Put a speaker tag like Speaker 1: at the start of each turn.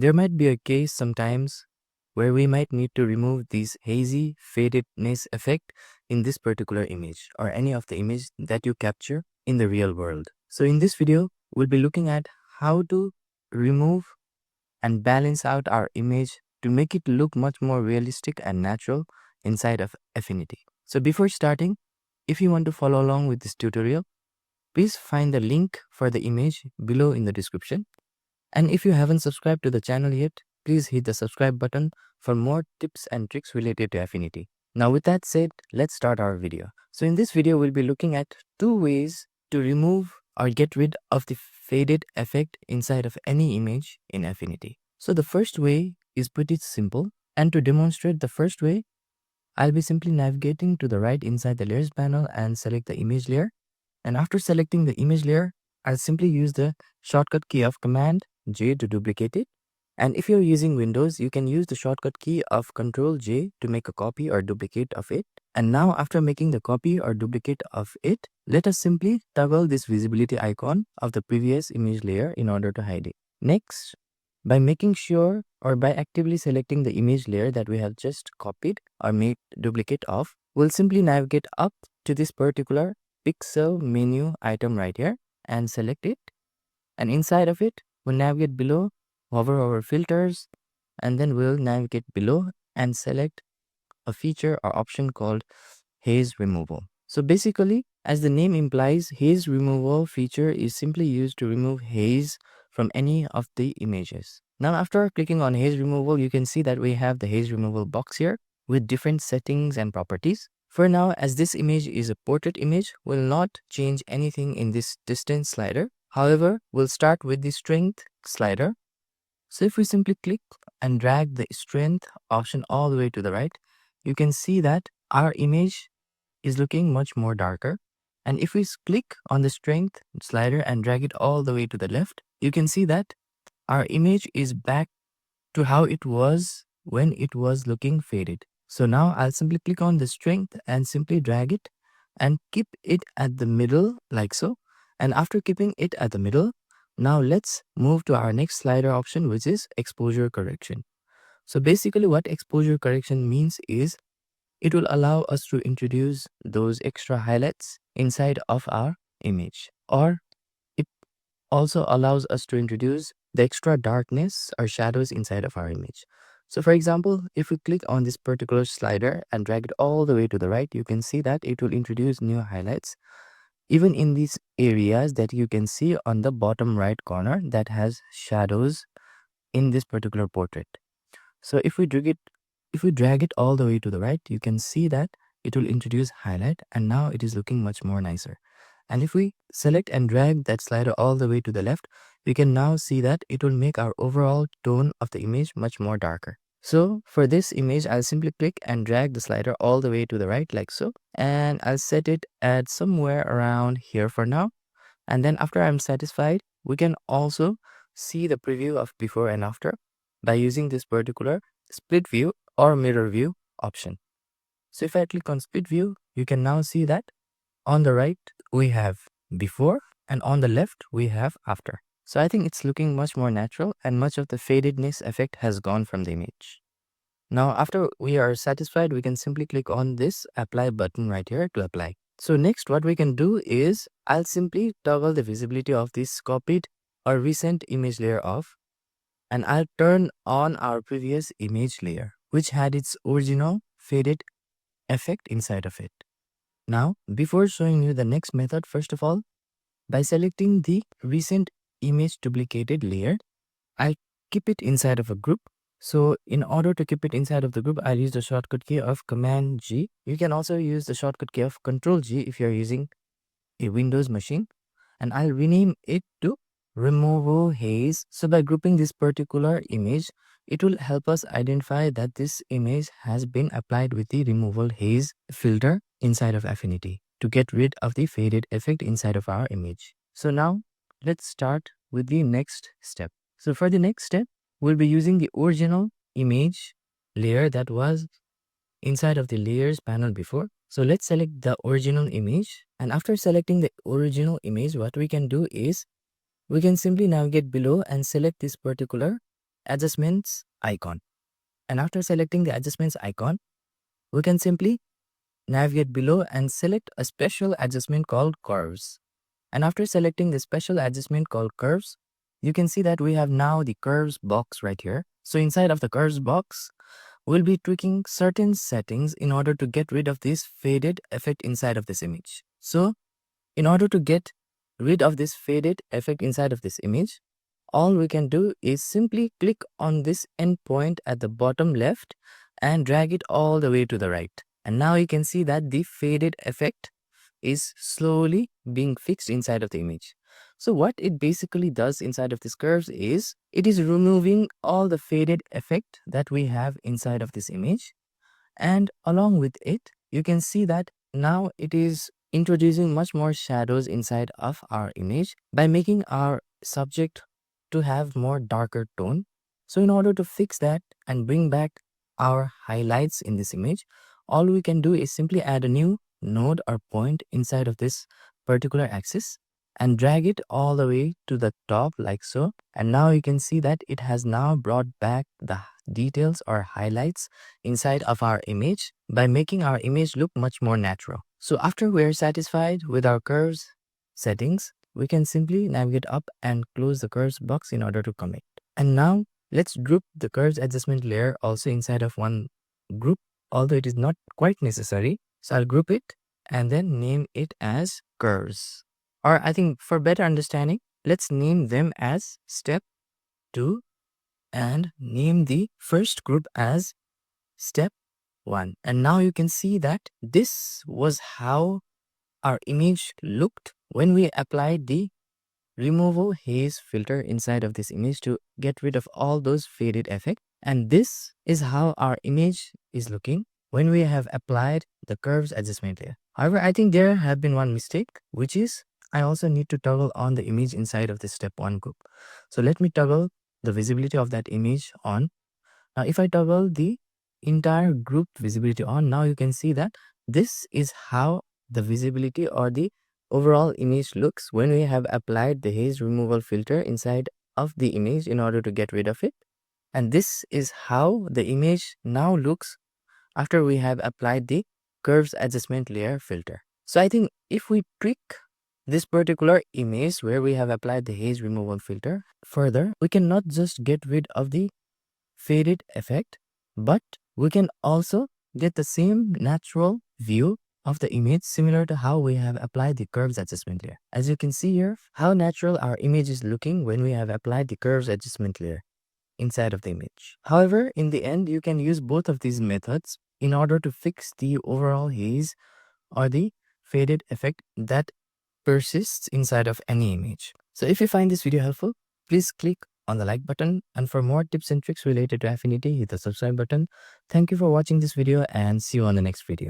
Speaker 1: There might be a case sometimes where we might need to remove this hazy fadedness effect in this particular image or any of the image that you capture in the real world. So in this video, we'll be looking at how to remove and balance out our image to make it look much more realistic and natural inside of Affinity. So before starting, if you want to follow along with this tutorial, please find the link for the image below in the description. And if you haven't subscribed to the channel yet, please hit the subscribe button for more tips and tricks related to Affinity. Now with that said, let's start our video. So in this video, we'll be looking at 2 ways to remove or get rid of the faded effect inside of any image in Affinity. So the first way is pretty simple, and to demonstrate the first way, I'll be simply navigating to the right inside the layers panel and select the image layer. And after selecting the image layer, I'll simply use the shortcut key of Command J to duplicate it. And if you're using Windows, you can use the shortcut key of Control J to make a copy or duplicate of it. And now after making the copy or duplicate of it, let us simply toggle this visibility icon of the previous image layer in order to hide it. Next, by making sure or by actively selecting the image layer that we have just copied or made duplicate of, we'll simply navigate up to this particular pixel menu item right here and select it. And inside of it, we'll navigate below, hover over filters, and then we'll navigate below and select a feature or option called haze removal. So basically, as the name implies, haze removal feature is simply used to remove haze from any of the images. Now after clicking on haze removal, you can see that we have the haze removal box here with different settings and properties. For now, as this image is a portrait image, we'll not change anything in this distance slider. However, we'll start with the strength slider. So if we simply click and drag the strength option all the way to the right, you can see that our image is looking much more darker. And if we click on the strength slider and drag it all the way to the left, you can see that our image is back to how it was when it was looking faded. So now I'll simply click on the strength and simply drag it and keep it at the middle like so. And after keeping it at the middle, now let's move to our next slider option, which is exposure correction. So basically what exposure correction means is it will allow us to introduce those extra highlights inside of our image, or it also allows us to introduce the extra darkness or shadows inside of our image. So for example, if we click on this particular slider and drag it all the way to the right, you can see that it will introduce new highlights even in these areas that you can see on the bottom right corner that has shadows in this particular portrait. So if we drag it all the way to the right, you can see that it will introduce highlight, and now it is looking much more nicer. And if we select and drag that slider all the way to the left, we can now see that it will make our overall tone of the image much more darker. So for this image, I'll simply click and drag the slider all the way to the right like so. And I'll set it at somewhere around here for now. And then after I'm satisfied, we can also see the preview of before and after by using this particular split view or mirror view option. So if I click on split view, you can now see that on the right, we have before, and on the left, we have after. So I think it's looking much more natural, and much of the fadedness effect has gone from the image. Now, after we are satisfied, we can simply click on this apply button right here to apply. So next, what we can do is I'll simply toggle the visibility of this copied or recent image layer off, and I'll turn on our previous image layer, which had its original faded effect inside of it. Now, before showing you the next method, first of all, by selecting the recent image duplicated layer, I'll keep it inside of a group. So in order to keep it inside of the group, I'll use the shortcut key of Command G. You can also use the shortcut key of Control G if you're using a Windows machine. And I'll rename it to Removal Haze. So by grouping this particular image, it will help us identify that this image has been applied with the Removal Haze filter inside of Affinity to get rid of the faded effect inside of our image. So now let's start with the next step. So for the next step, we'll be using the original image layer that was inside of the layers panel before. So let's select the original image, and after selecting the original image, what we can do is we can simply navigate below and select this particular adjustments icon. And after selecting the adjustments icon, we can simply navigate below and select a special adjustment called curves. And after selecting the special adjustment called curves, you can see that we have now the curves box right here. So inside of the curves box, we'll be tweaking certain settings in order to get rid of this faded effect inside of this image. So in order to get rid of this faded effect inside of this image, all we can do is simply click on this endpoint at the bottom left and drag it all the way to the right. And now you can see that the faded effect is slowly being fixed inside of the image. So what it basically does inside of these curves is it is removing all the faded effect that we have inside of this image, and along with it you can see that now it is introducing much more shadows inside of our image by making our subject to have more darker tone. So in order to fix that and bring back our highlights in this image, all we can do is simply add a new node or point inside of this particular axis and drag it all the way to the top like so. And now you can see that it has now brought back the details or highlights inside of our image by making our image look much more natural. So after we're satisfied with our curves settings, we can simply navigate up and close the curves box in order to commit. And now let's group the curves adjustment layer also inside of one group, although it is not quite necessary. So I'll group it and then name it as curves. Or I think for better understanding, let's name them as step 2 and name the first group as step 1. And now you can see that this was how our image looked when we applied the removal haze filter inside of this image to get rid of all those faded effects. And this is how our image is looking when we have applied the curves adjustment layer. However, I think there have been one mistake, which is I also need to toggle on the image inside of the step 1 group. So let me toggle the visibility of that image on. Now if I toggle the entire group visibility on, now you can see that this is how the visibility or the overall image looks when we have applied the haze removal filter inside of the image in order to get rid of it. And this is how the image now looks after we have applied the curves adjustment layer filter. So I think if we tweak this particular image where we have applied the haze removal filter further, we can not just get rid of the faded effect, but we can also get the same natural view of the image similar to how we have applied the curves adjustment layer. As you can see here, how natural our image is looking when we have applied the curves adjustment layer inside of the image. However, in the end, you can use both of these methods in order to fix the overall haze or the faded effect that persists inside of any image. So if you find this video helpful, please click on the like button, and for more tips and tricks related to Affinity, hit the subscribe button. Thank you for watching this video and see you on the next video.